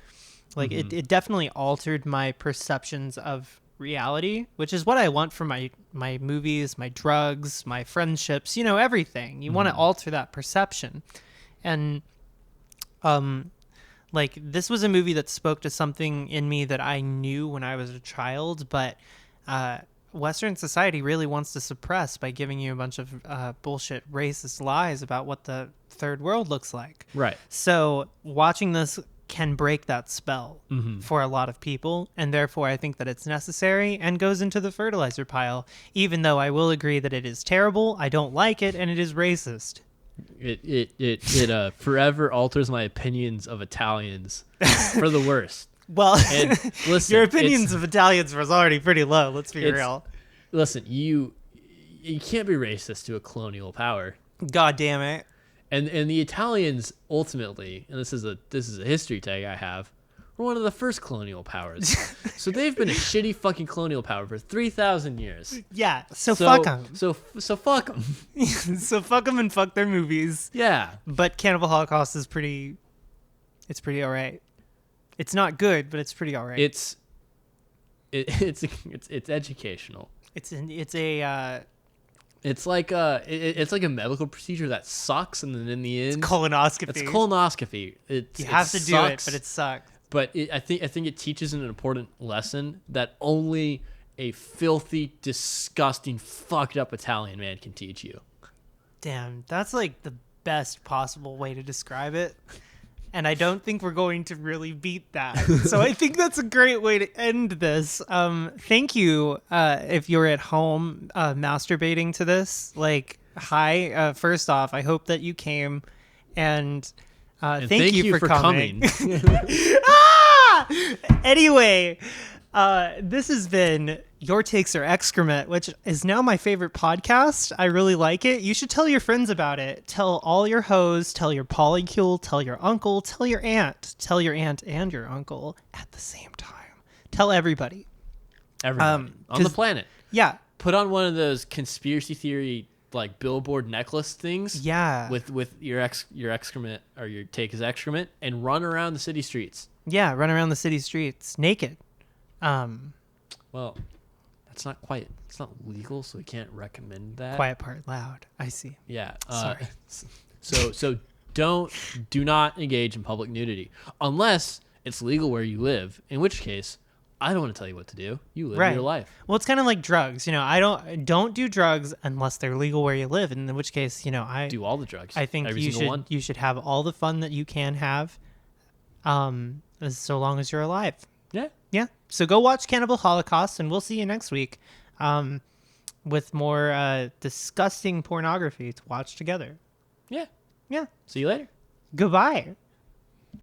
Like, it definitely altered my perceptions of reality, which is what I want for my movies, my drugs, my friendships, everything. You want to alter that perception. And like, this was a movie that spoke to something in me that I knew when I was a child, but Western society really wants to suppress by giving you a bunch of bullshit racist lies about what the third world looks like. Right. So watching this can break that spell for a lot of people, and therefore I think that it's necessary and goes into the fertilizer pile, even though I will agree that it is terrible, I don't like it, and it is racist. It forever alters my opinions of Italians for the worst. Well, and listen, your opinions of Italians was already pretty low, let's be real. Listen, you can't be racist to a colonial power. God damn it. And the Italians ultimately, and this is a history tag I have, were one of the first colonial powers. So they've been a shitty fucking colonial power for 3,000 years. Yeah, so fuck them. So fuck them. So fuck them and fuck their movies. Yeah. But Cannibal Holocaust is pretty all right. It's not good, but it's pretty all right. It's educational. It's like a medical procedure that sucks, and then in the end, colonoscopy. It's colonoscopy. You have to do it, but it sucks. But I think it teaches an important lesson that only a filthy, disgusting, fucked up Italian man can teach you. Damn, that's like the best possible way to describe it. And I don't think we're going to really beat that. So I think that's a great way to end this. Thank you if you're at home masturbating to this. Like, hi. First off, I hope that you came. And thank you for coming. Anyway, this has been Your Takes Are Excrement, which is now my favorite podcast. I really like it. You should tell your friends about it. Tell all your hoes, tell your polycule, tell your uncle, tell your aunt and your uncle at the same time. Tell everybody. Everybody on the planet. Yeah. Put on one of those conspiracy theory like billboard necklace things. Yeah. With your excrement or your take as excrement and run around the city streets. Yeah, run around the city streets naked. Well, it's not legal, so we can't recommend that. Quiet part loud. I see. Yeah. Sorry. So do not engage in public nudity unless it's legal where you live, in which case I don't want to tell you what to do. You live your life. Well, it's kind of like drugs. I don't do drugs unless they're legal where you live, and in which case, I do all the drugs. I think you should have all the fun that you can have, so long as you're alive. Yeah. Yeah. So go watch Cannibal Holocaust, and we'll see you next week, with more disgusting pornography to watch together. Yeah. Yeah. See you later. Goodbye.